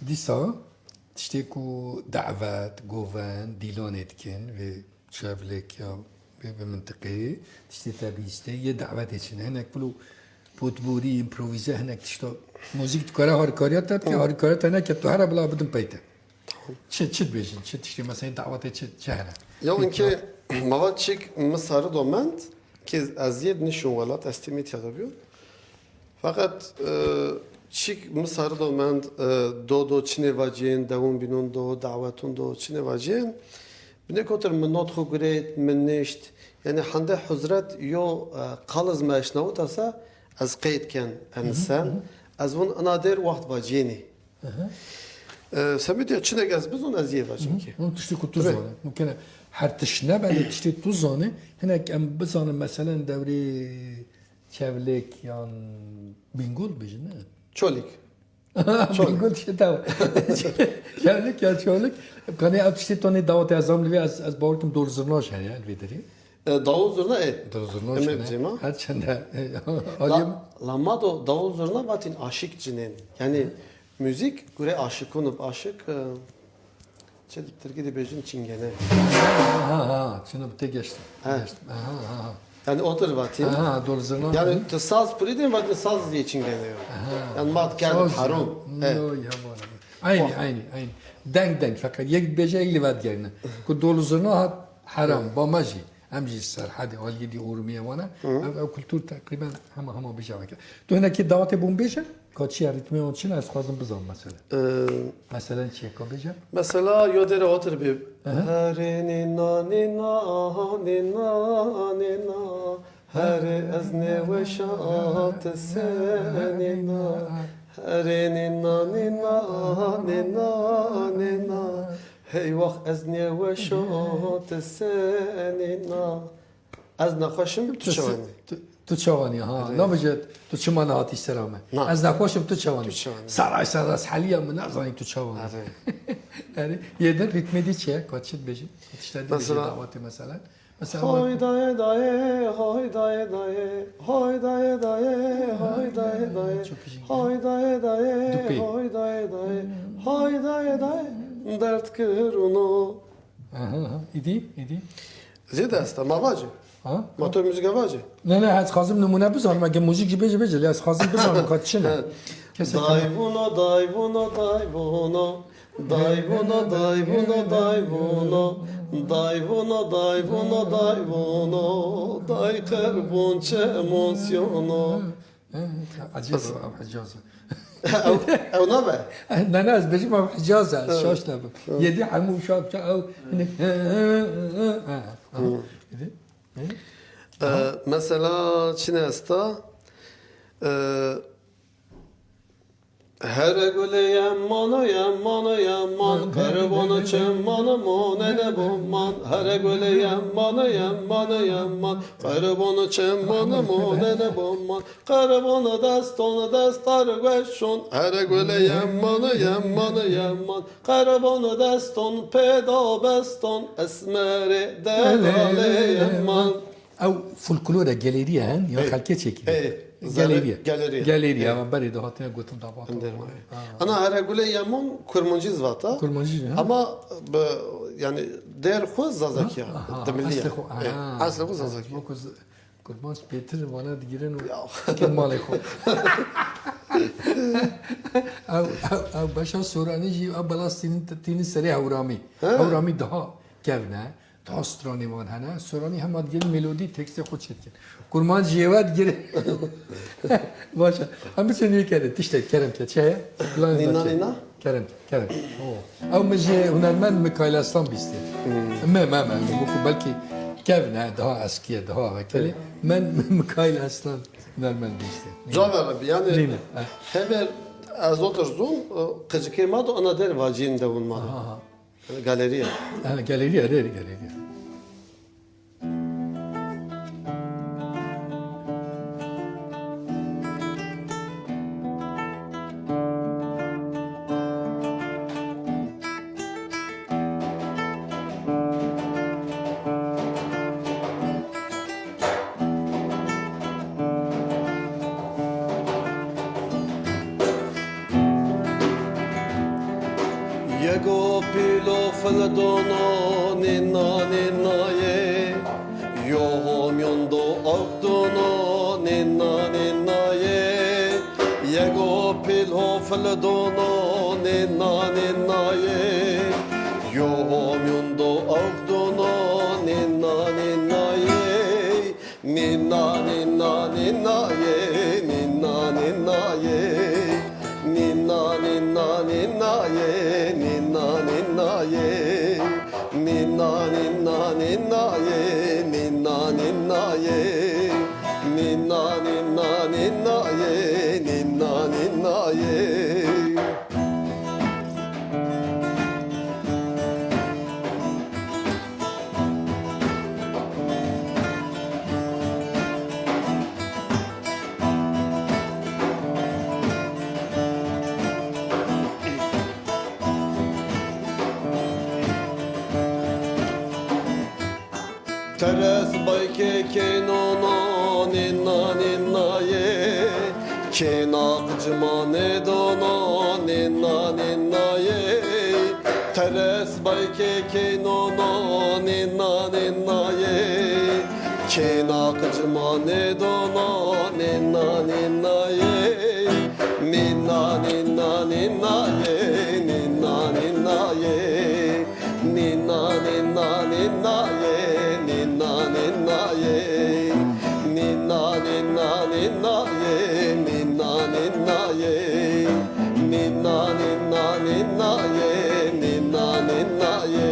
دیسا تشتی کو دعوت گوون دیلان اتکن و شافلک یا به منطقه تشتی تبیسته یه دعوت اتشن هنک بلو پوتبوری امپروویزه هنک تشتا موزیک تکاره هارکاریات تد که هارکاریات هنک تو هر بلا بدون پیته چه بیشین چه تشتی مثلا دعوت چه هنک یا اینکه مواد چیک مسار دومند که از یه نشون ولات استیمیت یاده بیاد fakat çik misar da men do çine vacien devon binun do davetun do çine vacien bine koter min not xo gret min neşt yani hande huzret yo qalız meşnavut asa az qeydken ensen az vun anader vaxt vacieni سميت çine gaz bizon az ye vacien ki تشتی کو توزانه ممکنه هر تشنه بله تشتی توزانه هنک ام بزانه مثلا دوری çevlek yan bingol bejine. çolik Bingol şey tav. Çevlek ya çevlek. Kanı atıştı tane davet azam livi az bağırtım doğru zırna şer ya elvederi. davul zurna Doğru zırna şer. Her çende. Lama do davul zurna vatin aşık cinen. Yani müzik göre aşık olup aşık çeliktir gidi bejin çingene. Ha şunu bir tek geçtim. Ha. Yani odur vatin. Ha doğru zırna. Yani te saz pridin vatin saz diye çingene. Yani mat gel harum. Aynı. Denk fakat yek beje ellivat yerine. Ku doğru zırna haram bamaji. امجي السر حدا قال لي اورميه وانا او كلتور تقريبا هم بيجا كده تو هنا كي دعوت بوم بيجا كاتشي ريتمي اون از خازم بزام مثلا چی کو بيجا mesela yodere otur bir hereni na ni na ni na ni na her ezne ve şat seni na hereni na ni na ni na ni na Hey vah ezne ve şat senina az naxoşim tu çavani تو چوانی ها نمیشه تو چه من هاتی سرامه از نخوشم تو چوانی سرای سراس حالیا من نزانی تو چوانی yani yeden ritmedi çiğ kaçıt bejim atışlarda bejim davati mesela Hoy daye daye hoy daye daye hoy daye daye hoy daye daye hoy daye daye hoy daye daye hoy daye daye dert kırunu idi zede asta mavacı ha motor müzik avacı ne az kazım numune bizan mage müzik beje az kazım bizan kaçına dayvuno dayvuno dayvuno dayvuno dayvuno dayvuno dayvuno dayvuno dayvuno day karbonçe emosyono acaba hacazı او نبع انا ناس بجيبها بحجازه الشاش لابا يدي حمو شاب او mesela Çin'esta her güle yemmanı yemman karbonu çemmanı monene bomman her güle yemman karbonu çemmanı monene bomman karbonu dastar geçşon her güle yemman karbonu daston peda beston esmeri delale yemman او فولكلور جاليريا هن يا خلكي تشيكي جاليريا ama bari de hatına götüm da var. Ana her güle yaman kurmancı zvata. Ama yani değer xuz zazakiya. Demiliye. Aslı xuz zazakiya. Kurbanç Peter bana digiren kemal xo. او başa sorani ji Balastin'in tini seri avrami daha kevne. تا سترانی وان هنه سرانی هم دیگه ملودی تکست خود شد کن کرمان جیواد گیره باشه هم بسیار نیه کرده تشته کرم کرد چه نینا کرم او مجه هنرمند میکایل اسلام بیسته ما بگو بلکه کevne daha eskiye daha vekili men میکایل اسلام هنرمند بیسته جواب yani heber az oturzun kıcıkema da ana der vacin de bulmadı galeriye galeriye Yego pilo feldono nina nina ye Yohom yondo akdono nina nina ye Yego pilo feldono nina nina ye Yohom yondo akdono nina nina ye Nina nina nina ye Nina nina ye Nina nina nina ye Nina nina ye Nina nina nina ye Nina nina ye Nina nina nina ye Nina nina ye Teres bayke kenono nina nina ye Kena kıcıma ne dono nina nina ye Teres bayke kenono nina nina ye Kena kıcıma ne dono nina nina ye Nina nina nina ye Nina nina ye Nina nina nina ye Nina nina ye Nina nina nina ye Nina nina ye Nina nina nina ye Nina nina ye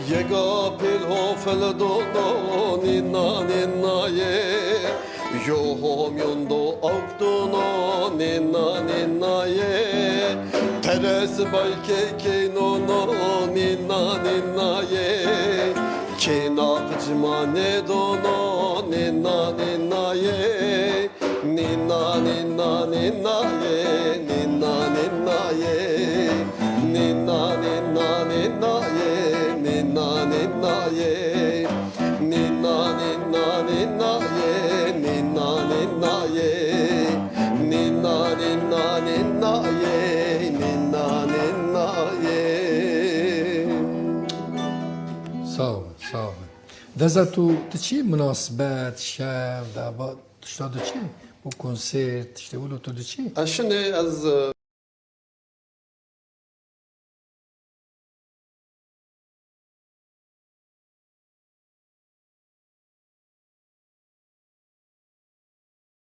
Yega pil hofel dono nina nina ye Yohom yondo akdono nina nina ye Teres bayke kenono nina nina ye Kena kıcıma ne dono nina nina ye Nina nina nina ye Nina nina ye Nina nina nina ye Nina nina ye Nina nina nina ye Nina nina ye Nina nina nina ye Nina nina ye sağ olun sağ olun دزا تو تچی مناسبت شب دعوت تشتا دو چی؟ bu konser işte ولو تو دو چی؟ Şimdi az